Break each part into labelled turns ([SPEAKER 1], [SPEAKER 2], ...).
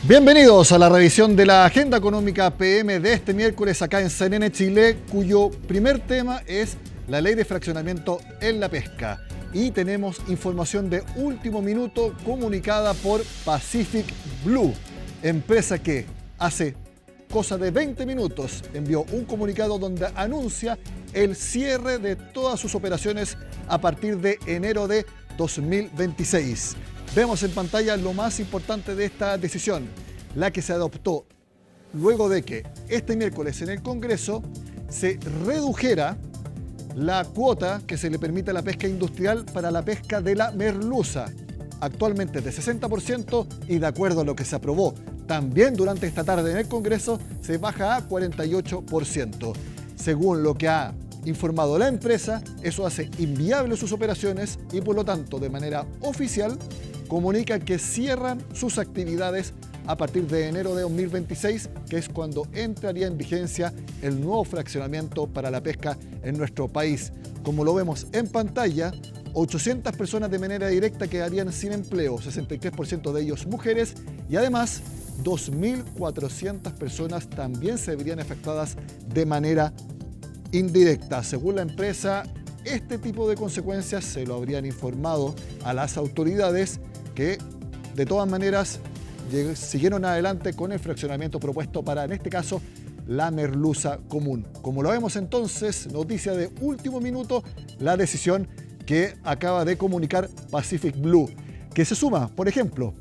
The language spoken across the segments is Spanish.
[SPEAKER 1] Bienvenidos a la revisión de la Agenda Económica PM de este miércoles acá en CNN Chile, cuyo primer tema es la ley de fraccionamiento en la pesca. Y tenemos información de último minuto comunicada por Pacific Blue, empresa que hace cosa de 20 minutos envió un comunicado donde anuncia el cierre de todas sus operaciones a partir de enero de 2026. Vemos en pantalla lo más importante de esta decisión, la que se adoptó luego de que este miércoles en el Congreso se redujera la cuota que se le permite a la pesca industrial para la pesca de la merluza, actualmente de 60%, y de acuerdo a lo que se aprobó también durante esta tarde en el Congreso, se baja a 48%. Según lo que ha informado la empresa, eso hace inviables sus operaciones y por lo tanto, de manera oficial, comunica que cierran sus actividades a partir de enero de 2026, que es cuando entraría en vigencia el nuevo fraccionamiento para la pesca en nuestro país. Como lo vemos en pantalla, 800 personas de manera directa quedarían sin empleo, 63% de ellos mujeres, y además 2.400 personas también se verían afectadas de manera indirecta. Según la empresa, este tipo de consecuencias se lo habrían informado a las autoridades, que de todas maneras siguieron adelante con el fraccionamiento propuesto para, en este caso, la merluza común. Como lo vemos entonces, noticia de último minuto, la decisión que acaba de comunicar Pacific Blue, que se suma, por ejemplo,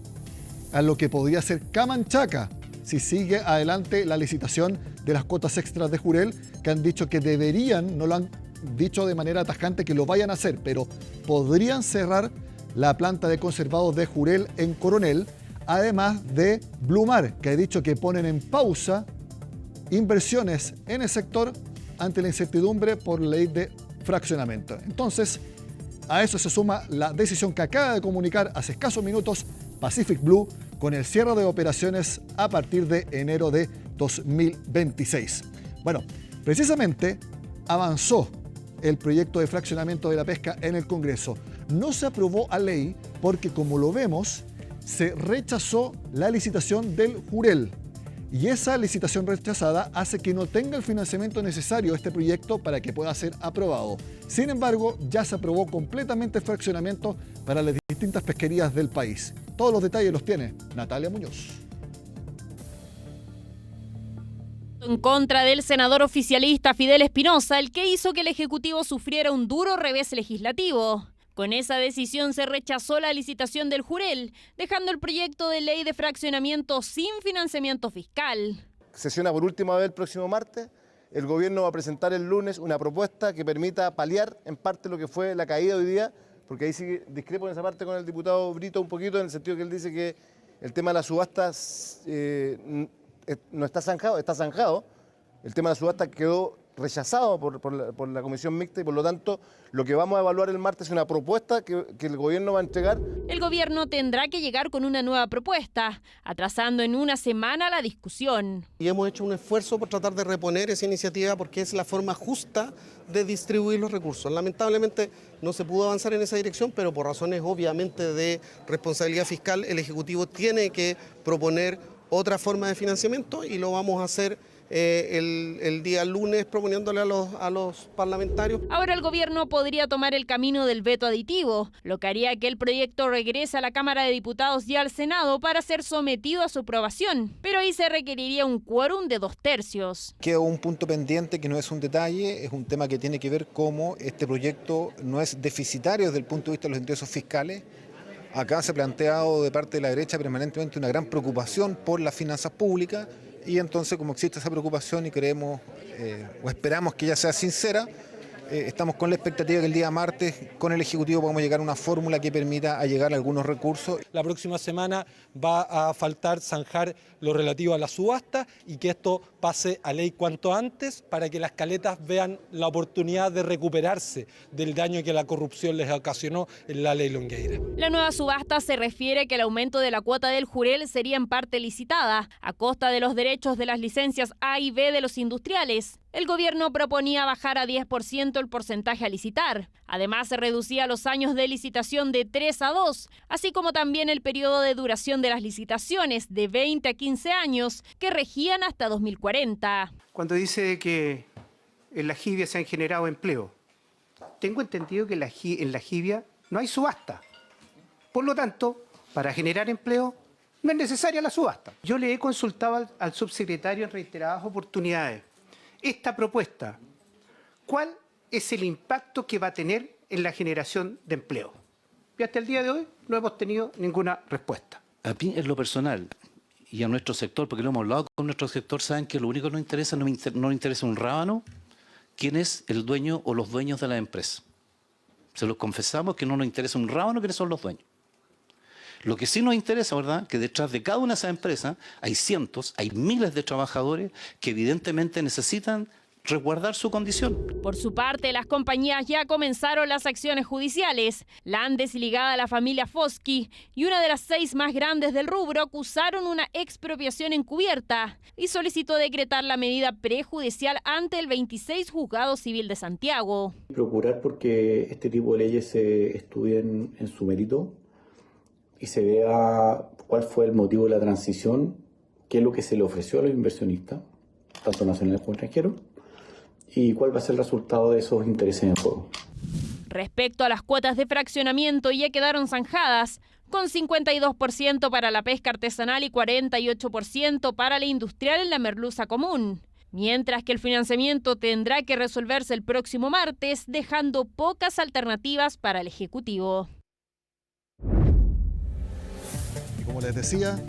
[SPEAKER 1] a lo que podría ser Camanchaca si sigue adelante la licitación de las cuotas extras de jurel, que han dicho que deberían, no lo han dicho de manera tajante que lo vayan a hacer, pero podrían cerrar la planta de conservados de jurel en Coronel, además de Blue Mar, que ha dicho que ponen en pausa inversiones en el sector ante la incertidumbre por ley de fraccionamiento. Entonces, a eso se suma la decisión que acaba de comunicar hace escasos minutos Pacific Blue con el cierre de operaciones a partir de enero de 2026. Bueno, precisamente avanzó el proyecto de fraccionamiento de la pesca en el Congreso. No se aprobó a ley porque, como lo vemos, se rechazó la licitación del jurel. Y esa licitación rechazada hace que no tenga el financiamiento necesario este proyecto para que pueda ser aprobado. Sin embargo, ya se aprobó completamente el fraccionamiento para las distintas pesquerías del país. Todos los detalles los tiene Natalia Muñoz.
[SPEAKER 2] En contra del senador oficialista Fidel Espinosa, el que hizo que el Ejecutivo sufriera un duro revés legislativo. Con esa decisión se rechazó la licitación del jurel, dejando el proyecto de ley de fraccionamiento sin financiamiento fiscal.
[SPEAKER 3] Sesiona por última vez el próximo martes. El gobierno va a presentar el lunes una propuesta que permita paliar en parte lo que fue la caída hoy día, porque ahí sí discrepo en esa parte con el diputado Brito un poquito, en el sentido que él dice que el tema de las subastas no está zanjado, está zanjado. El tema de la subasta quedó rechazado por la comisión mixta y por lo tanto lo que vamos a evaluar el martes es una propuesta que el gobierno va a entregar.
[SPEAKER 2] El gobierno tendrá que llegar con una nueva propuesta, atrasando en una semana la discusión.
[SPEAKER 4] Y hemos hecho un esfuerzo por tratar de reponer esa iniciativa porque es la forma justa de distribuir los recursos. Lamentablemente no se pudo avanzar en esa dirección, pero por razones obviamente de responsabilidad fiscal el Ejecutivo tiene que proponer otra forma de financiamiento y lo vamos a hacer el día lunes proponiéndole a los parlamentarios.
[SPEAKER 2] Ahora el gobierno podría tomar el camino del veto aditivo, lo que haría que el proyecto regrese a la Cámara de Diputados y al Senado para ser sometido a su aprobación. Pero ahí se requeriría un quórum de 2/3.
[SPEAKER 5] Queda un punto pendiente que no es un detalle, es un tema que tiene que ver cómo este proyecto no es deficitario desde el punto de vista de los ingresos fiscales. Acá se ha planteado de parte de la derecha permanentemente una gran preocupación por las finanzas públicas. Y entonces, como existe esa preocupación y creemos o esperamos que ella sea sincera, estamos con la expectativa que el día martes con el Ejecutivo podamos llegar a una fórmula que permita allegar algunos recursos.
[SPEAKER 6] La próxima semana va a faltar zanjar lo relativo a la subasta y que esto pase a ley cuanto antes para que las caletas vean la oportunidad de recuperarse del daño que la corrupción les ocasionó en la ley Longueira.
[SPEAKER 2] La nueva subasta se refiere a que el aumento de la cuota del jurel sería en parte licitada, a costa de los derechos de las licencias A y B de los industriales. El gobierno proponía bajar a 10% el porcentaje a licitar. Además, se reducía los años de licitación de 3 a 2, así como también el periodo de duración de las licitaciones de 20 a 15 años, que regían hasta 2040.
[SPEAKER 7] Cuando dice que en la Jibia se han generado empleos, tengo entendido que en la Jibia no hay subasta. Por lo tanto, para generar empleo no es necesaria la subasta. Yo le he consultado al subsecretario en reiteradas oportunidades esta propuesta. ¿Cuál es el impacto que va a tener en la generación de empleo? Y hasta el día de hoy no hemos tenido ninguna respuesta.
[SPEAKER 8] A mí, en lo personal, y a nuestro sector, porque lo hemos hablado con nuestro sector, saben que lo único que nos interesa, no nos interesa un rábano, quién es el dueño o los dueños de la empresa. Se los confesamos que no nos interesa un rábano, quiénes son los dueños. Lo que sí nos interesa, ¿verdad?, que detrás de cada una de esas empresas hay cientos, hay miles de trabajadores que evidentemente necesitan resguardar su condición.
[SPEAKER 2] Por su parte, las compañías ya comenzaron las acciones judiciales. La Andes, ligada a la familia Foski, y una de las 6 más grandes del rubro, acusaron una expropiación encubierta y solicitó decretar la medida prejudicial ante el 26 Juzgado Civil de Santiago.
[SPEAKER 9] Procurar porque este tipo de leyes se estudien en su mérito y se vea cuál fue el motivo de la transición, qué es lo que se le ofreció a los inversionistas, tanto nacionales como extranjeros, y cuál va a ser el resultado de esos intereses en juego.
[SPEAKER 2] Respecto a las cuotas de fraccionamiento, ya quedaron zanjadas, con 52% para la pesca artesanal y 48% para la industrial en la merluza común. Mientras que el financiamiento tendrá que resolverse el próximo martes, dejando pocas alternativas para el Ejecutivo.
[SPEAKER 1] Y como les decía,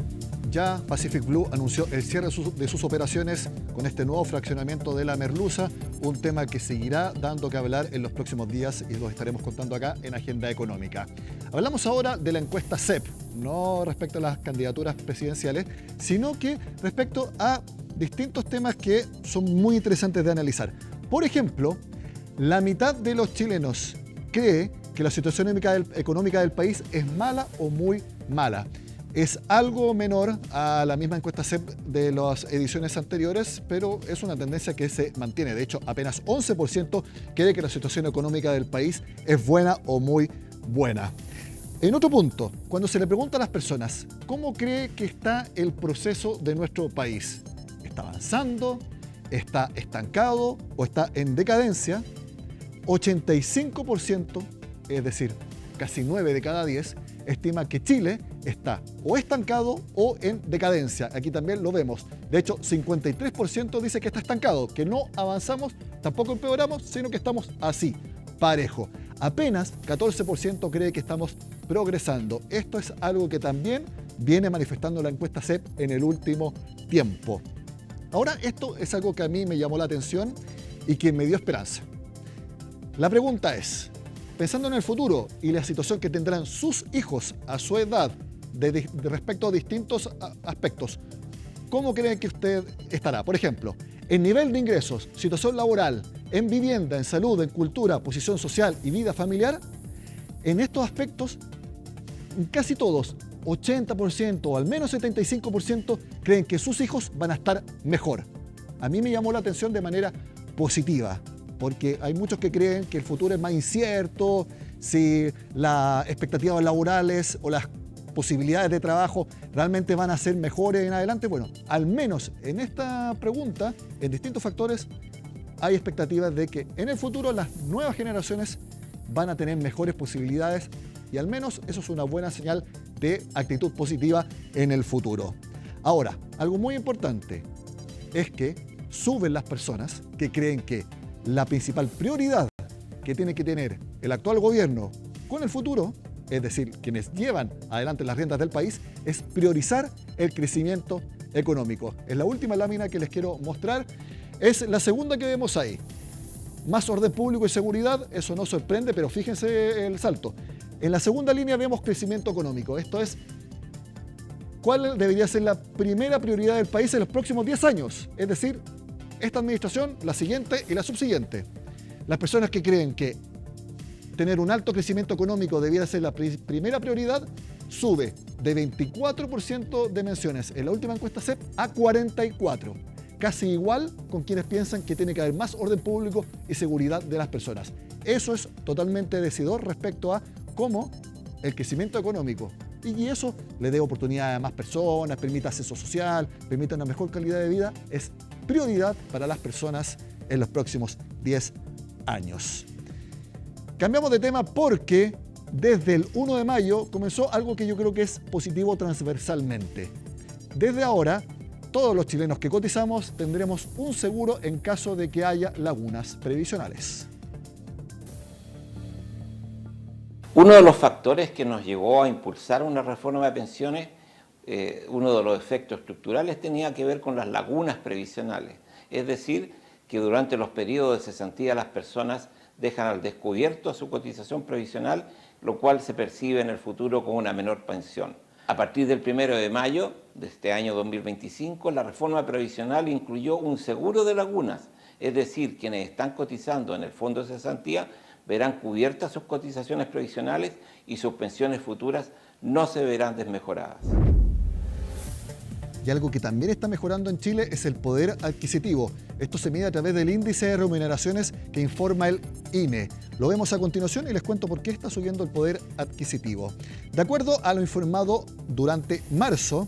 [SPEAKER 1] ya Pacific Blue anunció el cierre de sus operaciones con este nuevo fraccionamiento de la merluza, un tema que seguirá dando que hablar en los próximos días y los estaremos contando acá en Agenda Económica. Hablamos ahora de la encuesta CEP, no respecto a las candidaturas presidenciales, sino que respecto a distintos temas que son muy interesantes de analizar. Por ejemplo, la mitad de los chilenos cree que la situación económica del país es mala o muy mala. Es algo menor a la misma encuesta CEP de las ediciones anteriores, pero es una tendencia que se mantiene. De hecho, apenas 11% cree que la situación económica del país es buena o muy buena. En otro punto, cuando se le pregunta a las personas cómo cree que está el proceso de nuestro país, ¿está avanzando? ¿Está estancado? ¿O está en decadencia? 85%, es decir, casi 9 de cada 10, estima que Chile está o estancado o en decadencia. Aquí también lo vemos. De hecho, 53% dice que está estancado, que no avanzamos, tampoco empeoramos, sino que estamos así, parejo. Apenas 14% cree que estamos progresando. Esto es algo que también viene manifestando la encuesta CEP en el último tiempo. Ahora, esto es algo que a mí me llamó la atención y que me dio esperanza. La pregunta es, pensando en el futuro y la situación que tendrán sus hijos a su edad de respecto a distintos aspectos, ¿cómo creen que usted estará? Por ejemplo, en nivel de ingresos, situación laboral, en vivienda, en salud, en cultura, posición social y vida familiar. En estos aspectos, casi todos, 80% o al menos 75% creen que sus hijos van a estar mejor. A mí me llamó la atención de manera positiva, porque hay muchos que creen que el futuro es más incierto, si las expectativas laborales o las posibilidades de trabajo realmente van a ser mejores en adelante. Bueno, al menos en esta pregunta, en distintos factores, hay expectativas de que en el futuro las nuevas generaciones van a tener mejores posibilidades y al menos eso es una buena señal de actitud positiva en el futuro. Ahora, algo muy importante es que suben las personas que creen que la principal prioridad que tiene que tener el actual gobierno con el futuro, es decir, quienes llevan adelante las riendas del país, es priorizar el crecimiento económico. Es la última lámina que les quiero mostrar. Es la segunda que vemos ahí. Más orden público y seguridad, eso no sorprende, pero fíjense el salto. En la segunda línea vemos crecimiento económico. Esto es, ¿cuál debería ser la primera prioridad del país en los próximos 10 años? Es decir, esta administración, la siguiente y la subsiguiente. Las personas que creen que tener un alto crecimiento económico debiera ser la primera prioridad, sube de 24% de menciones en la última encuesta CEP a 44%. casi igual con quienes piensan que tiene que haber más orden público y seguridad de las personas. Eso es totalmente decidor respecto a cómo el crecimiento económico y eso le dé oportunidad a más personas, permita acceso social, permita una mejor calidad de vida, es prioridad para las personas en los próximos 10 años. Cambiamos de tema porque desde el 1 de mayo comenzó algo que yo creo que es positivo transversalmente. Desde ahora, todos los chilenos que cotizamos tendremos un seguro en caso de que haya lagunas previsionales.
[SPEAKER 10] Uno de los factores que nos llevó a impulsar una reforma de pensiones, uno de los efectos estructurales tenía que ver con las lagunas previsionales. Es decir, que durante los periodos de cesantía las personas dejan al descubierto su cotización previsional, lo cual se percibe en el futuro como una menor pensión. A partir del 1 de mayo de este año 2025, la reforma previsional incluyó un seguro de lagunas, es decir, quienes están cotizando en el fondo de cesantía verán cubiertas sus cotizaciones previsionales y sus pensiones futuras no se verán desmejoradas.
[SPEAKER 1] Y algo que también está mejorando en Chile es el poder adquisitivo. Esto se mide a través del índice de remuneraciones que informa el INE. Lo vemos a continuación y les cuento por qué está subiendo el poder adquisitivo. De acuerdo a lo informado durante marzo,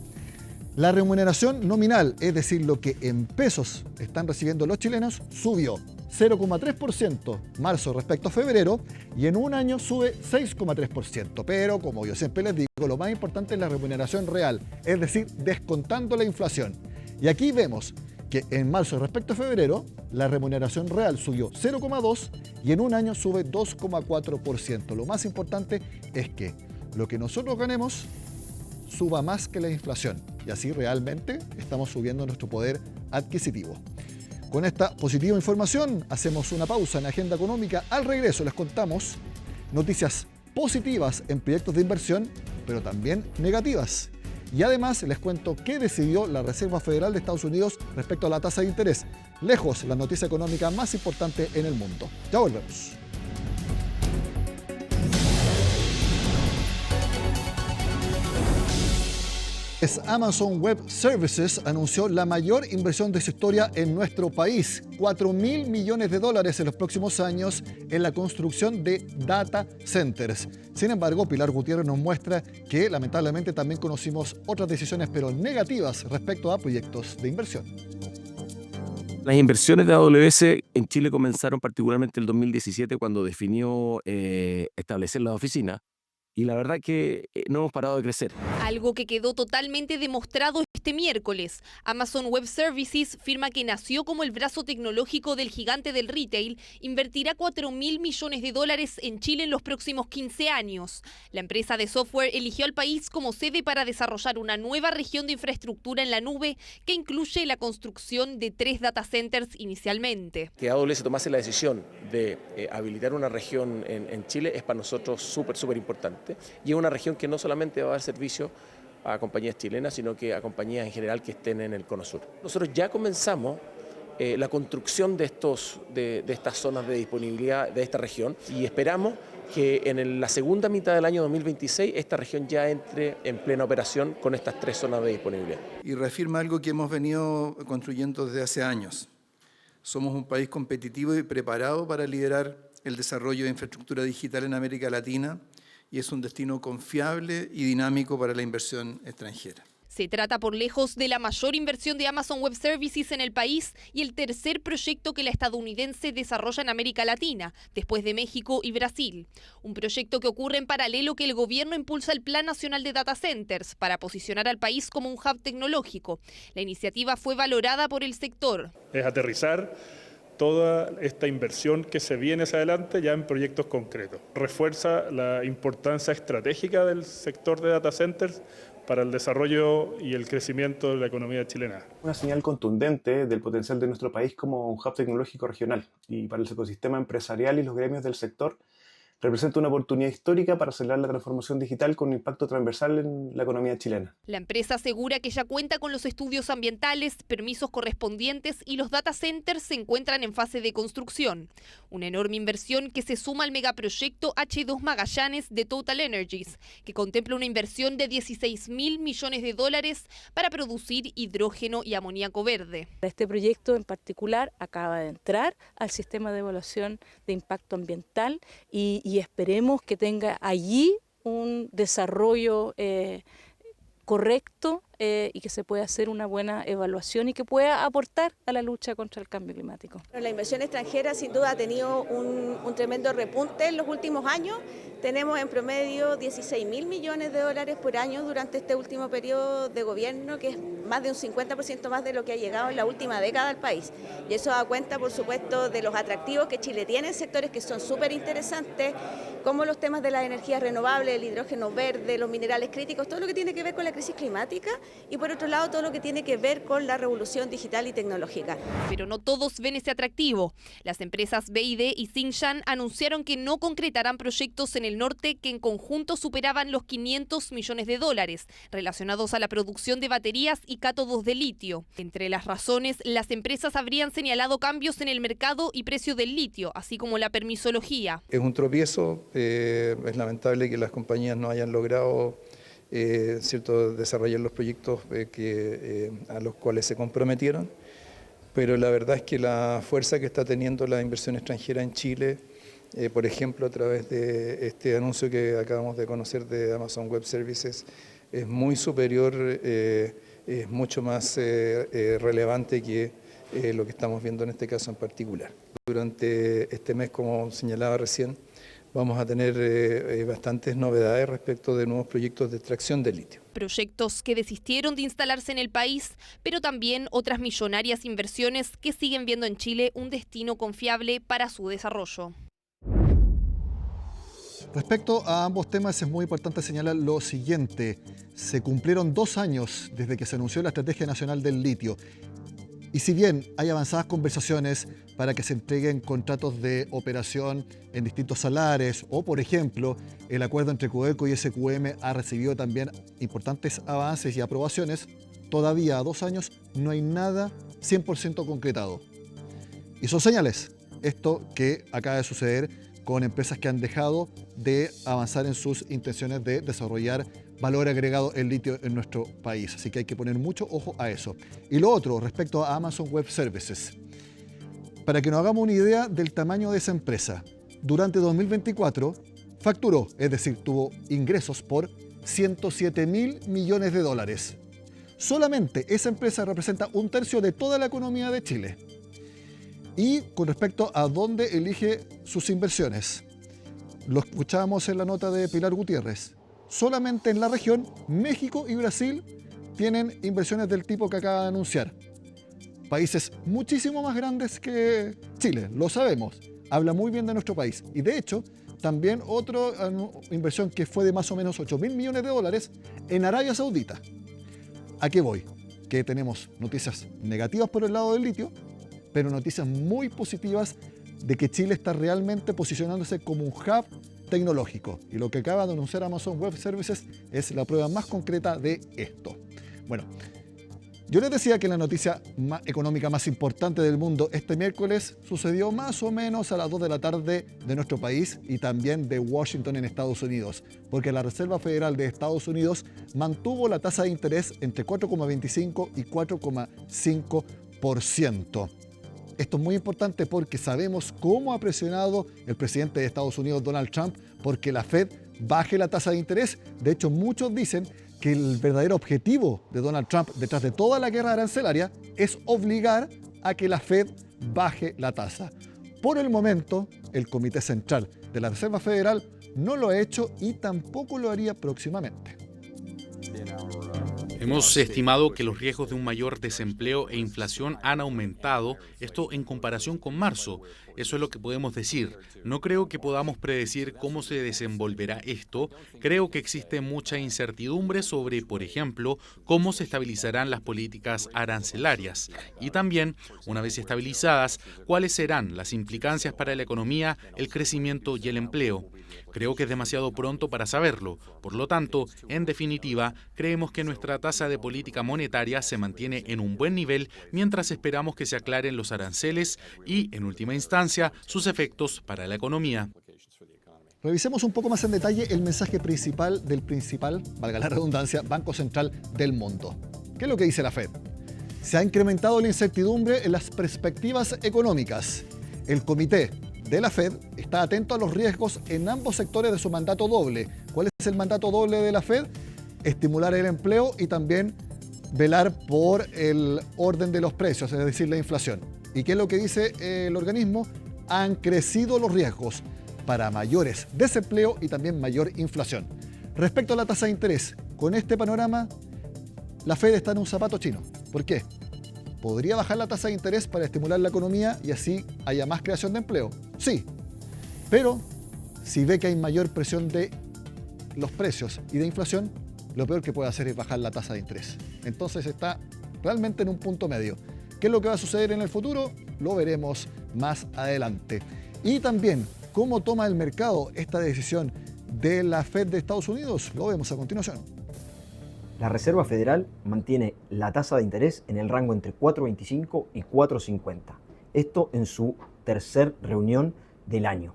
[SPEAKER 1] la remuneración nominal, es decir, lo que en pesos están recibiendo los chilenos, subió 0,3% marzo respecto a febrero y en un año sube 6,3%. Pero, como yo siempre les digo, lo más importante es la remuneración real, es decir, descontando la inflación. Y aquí vemos que en marzo respecto a febrero, la remuneración real subió 0,2% y en un año sube 2,4%. Lo más importante es que lo que nosotros ganemos suba más que la inflación y así realmente estamos subiendo nuestro poder adquisitivo. Con esta positiva información hacemos una pausa en Agenda Económica. Al regreso les contamos noticias positivas en proyectos de inversión, pero también negativas. Y además les cuento qué decidió la Reserva Federal de Estados Unidos respecto a la tasa de interés. Lejos, la noticia económica más importante en el mundo. Ya volvemos. Amazon Web Services anunció la mayor inversión de su historia en nuestro país, $4.000 millones en los próximos años en la construcción de data centers. Sin embargo, Pilar Gutiérrez nos muestra que lamentablemente también conocimos otras decisiones pero negativas respecto a proyectos de inversión.
[SPEAKER 11] Las inversiones de AWS en Chile comenzaron particularmente en el 2017 cuando definió establecer las oficinas. Y la verdad que no hemos parado de crecer.
[SPEAKER 12] Algo que quedó totalmente demostrado este miércoles. Amazon Web Services, firma que nació como el brazo tecnológico del gigante del retail, invertirá $4.000 millones en Chile en los próximos 15 años. La empresa de software eligió al país como sede para desarrollar una nueva región de infraestructura en la nube que incluye la construcción de 3 data centers inicialmente.
[SPEAKER 11] Que AWS tomase la decisión de habilitar una región en Chile es para nosotros súper importante. Y es una región que no solamente va a dar servicio a compañías chilenas, sino que a compañías en general que estén en el Cono Sur. Nosotros ya comenzamos la construcción de estas zonas de disponibilidad de esta región y esperamos que en la segunda mitad del año 2026 esta región ya entre en plena operación con estas 3 zonas de disponibilidad.
[SPEAKER 13] Y reafirma algo que hemos venido construyendo desde hace años. Somos un país competitivo y preparado para liderar el desarrollo de infraestructura digital en América Latina y es un destino confiable y dinámico para la inversión extranjera.
[SPEAKER 12] Se trata por lejos de la mayor inversión de Amazon Web Services en el país y el tercer proyecto que la estadounidense desarrolla en América Latina, después de México y Brasil. Un proyecto que ocurre en paralelo que el gobierno impulsa el Plan Nacional de Data Centers para posicionar al país como un hub tecnológico. La iniciativa fue valorada por el sector.
[SPEAKER 14] Es aterrizar toda esta inversión que se viene hacia adelante ya en proyectos concretos. Refuerza la importancia estratégica del sector de data centers para el desarrollo y el crecimiento de la economía chilena.
[SPEAKER 15] Una señal contundente del potencial de nuestro país como un hub tecnológico regional y para el ecosistema empresarial y los gremios del sector representa una oportunidad histórica para acelerar la transformación digital con un impacto transversal en la economía chilena.
[SPEAKER 12] La empresa asegura que ya cuenta con los estudios ambientales, permisos correspondientes y los data centers se encuentran en fase de construcción. Una enorme inversión que se suma al megaproyecto H2 Magallanes de Total Energies, que contempla una inversión de 16.000 millones de dólares para producir hidrógeno y amoníaco verde.
[SPEAKER 16] Este proyecto en particular acaba de entrar al sistema de evaluación de impacto ambiental y esperemos que tenga allí un desarrollo correcto y que se pueda hacer una buena evaluación y que pueda aportar a la lucha contra el cambio climático.
[SPEAKER 17] La inversión extranjera sin duda ha tenido un tremendo repunte en los últimos años. Tenemos en promedio 16.000 millones de dólares por año durante este último periodo de gobierno, que es más de un 50% más de lo que ha llegado en la última década al país. Y eso da cuenta, por supuesto, de los atractivos que Chile tiene en sectores que son súper interesantes, como los temas de las energías renovables, el hidrógeno verde, los minerales críticos, todo lo que tiene que ver con la crisis climática y por otro lado todo lo que tiene que ver con la revolución digital y tecnológica.
[SPEAKER 12] Pero no todos ven ese atractivo. Las empresas BYD y Tsingshan anunciaron que no concretarán proyectos en el norte que en conjunto superaban los 500 millones de dólares relacionados a la producción de baterías y cátodos de litio. Entre las razones, las empresas habrían señalado cambios en el mercado y precio del litio, así como la permisología.
[SPEAKER 13] Es un tropiezo, es lamentable que las compañías no hayan logrado desarrollar los proyectos a los cuales se comprometieron, pero la verdad es que la fuerza que está teniendo la inversión extranjera en Chile, por ejemplo a través de este anuncio que acabamos de conocer de Amazon Web Services, es muy superior, es mucho más relevante que lo que estamos viendo en este caso en particular. Durante este mes, como señalaba recién, vamos a tener bastantes novedades respecto de nuevos proyectos de extracción de litio.
[SPEAKER 12] Proyectos que desistieron de instalarse en el país, pero también otras millonarias inversiones que siguen viendo en Chile un destino confiable para su desarrollo.
[SPEAKER 1] Respecto a ambos temas es muy importante señalar lo siguiente. Se cumplieron 2 años desde que se anunció la Estrategia Nacional del Litio. Y si bien hay avanzadas conversaciones para que se entreguen contratos de operación en distintos salares o, por ejemplo, el acuerdo entre Codelco y SQM ha recibido también importantes avances y aprobaciones, todavía a 2 años no hay nada 100% concretado. Y son señales esto que acaba de suceder con empresas que han dejado de avanzar en sus intenciones de desarrollar valor agregado en litio en nuestro país. Así que hay que poner mucho ojo a eso. Y lo otro, respecto a Amazon Web Services. Para que nos hagamos una idea del tamaño de esa empresa, durante 2024 facturó, es decir, tuvo ingresos por 107.000 millones de dólares. Solamente esa empresa representa 1/3 de toda la economía de Chile. Y con respecto a dónde elige sus inversiones, lo escuchábamos en la nota de Pilar Gutiérrez. Solamente en la región, México y Brasil tienen inversiones del tipo que acaba de anunciar. Países muchísimo más grandes que Chile, lo sabemos. Habla muy bien de nuestro país. Y de hecho, también otra inversión que fue de más o menos 8.000 millones de dólares en Arabia Saudita. ¿A qué voy? Que tenemos noticias negativas por el lado del litio, pero noticias muy positivas de que Chile está realmente posicionándose como un hub tecnológico. Y lo que acaba de anunciar Amazon Web Services es la prueba más concreta de esto. Bueno, yo les decía que la noticia económica más importante del mundo este miércoles sucedió más o menos a las 2 de la tarde de nuestro país y también de Washington en Estados Unidos, porque la Reserva Federal de Estados Unidos mantuvo la tasa de interés entre 4,25 y 4,5%. Esto es muy importante porque sabemos cómo ha presionado el presidente de Estados Unidos, Donald Trump, porque la Fed baje la tasa de interés. De hecho, muchos dicen que el verdadero objetivo de Donald Trump detrás de toda la guerra arancelaria es obligar a que la Fed baje la tasa. Por el momento, el Comité Central de la Reserva Federal no lo ha hecho y tampoco lo haría próximamente.
[SPEAKER 18] Hemos estimado que los riesgos de un mayor desempleo e inflación han aumentado, esto en comparación con marzo. Eso es lo que podemos decir. No creo que podamos predecir cómo se desenvolverá esto. Creo que existe mucha incertidumbre sobre, por ejemplo, cómo se estabilizarán las políticas arancelarias. Y también, una vez estabilizadas, cuáles serán las implicancias para la economía, el crecimiento y el empleo. Creo que es demasiado pronto para saberlo. Por lo tanto, en definitiva, creemos que nuestra tasa de política monetaria se mantiene en un buen nivel mientras esperamos que se aclaren los aranceles y, en última instancia, sus efectos para la economía.
[SPEAKER 1] Revisemos un poco más en detalle el mensaje principal del principal, valga la redundancia, Banco Central del mundo. ¿Qué es lo que dice la Fed? Se ha incrementado la incertidumbre en las perspectivas económicas. El comité de la Fed está atento a los riesgos en ambos sectores de su mandato doble. ¿Cuál es el mandato doble de la Fed? Estimular el empleo y también velar por el orden de los precios, es decir, la inflación. ¿Y qué es lo que dice el organismo? Han crecido los riesgos para mayores desempleo y también mayor inflación. Respecto a la tasa de interés, con este panorama, la Fed está en un zapato chino. ¿Por qué? ¿Podría bajar la tasa de interés para estimular la economía y así haya más creación de empleo? Sí, pero si ve que hay mayor presión de los precios y de inflación, lo peor que puede hacer es bajar la tasa de interés. Entonces está realmente en un punto medio. ¿Qué es lo que va a suceder en el futuro? Lo veremos más adelante. Y también, ¿cómo toma el mercado esta decisión de la Fed de Estados Unidos? Lo vemos a continuación.
[SPEAKER 19] La Reserva Federal mantiene la tasa de interés en el rango entre 4,25 y 4,50. Esto en su tercer reunión del año.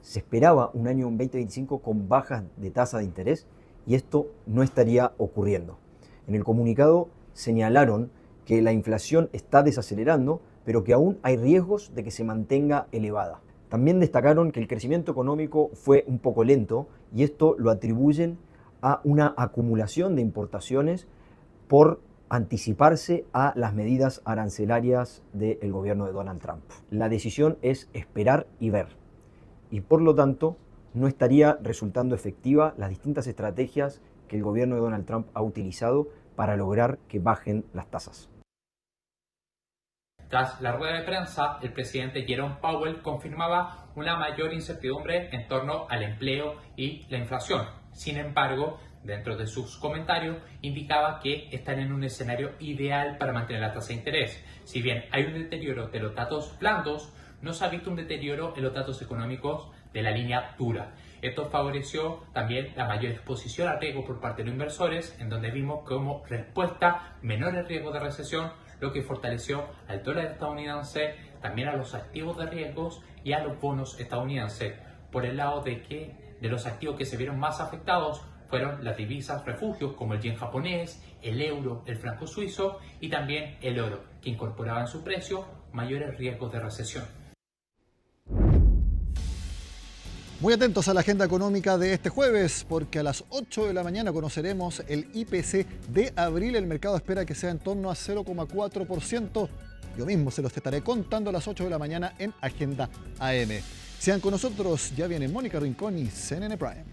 [SPEAKER 19] Se esperaba un año 2025 con bajas de tasa de interés y esto no estaría ocurriendo. En el comunicado señalaron que la inflación está desacelerando, pero que aún hay riesgos de que se mantenga elevada. También destacaron que el crecimiento económico fue un poco lento y esto lo atribuyen a una acumulación de importaciones por anticiparse a las medidas arancelarias del gobierno de Donald Trump. La decisión es esperar y ver, y por lo tanto no estaría resultando efectiva las distintas estrategias que el gobierno de Donald Trump ha utilizado para lograr que bajen las tasas.
[SPEAKER 20] Tras la rueda de prensa, el presidente Jerome Powell confirmaba una mayor incertidumbre en torno al empleo y la inflación. Sin embargo, dentro de sus comentarios, indicaba que están en un escenario ideal para mantener la tasa de interés. Si bien hay un deterioro de los datos blandos, no se ha visto un deterioro en los datos económicos de la línea dura. Esto favoreció también la mayor exposición al riesgo por parte de los inversores, en donde vimos como respuesta menor el riesgo de recesión, lo que fortaleció al dólar estadounidense, también a los activos de riesgos y a los bonos estadounidenses. Por el lado de los activos que se vieron más afectados fueron las divisas refugios como el yen japonés, el euro, el franco suizo y también el oro, que incorporaba en su precio mayores riesgos de recesión.
[SPEAKER 1] Muy atentos a la agenda económica de este jueves, porque a las 8 de la mañana conoceremos el IPC de abril. El mercado espera que sea en torno a 0,4%. Yo mismo se los estaré contando a las 8 de la mañana en Agenda AM. Sean con nosotros, ya viene Mónica Rincón y CNN Prime.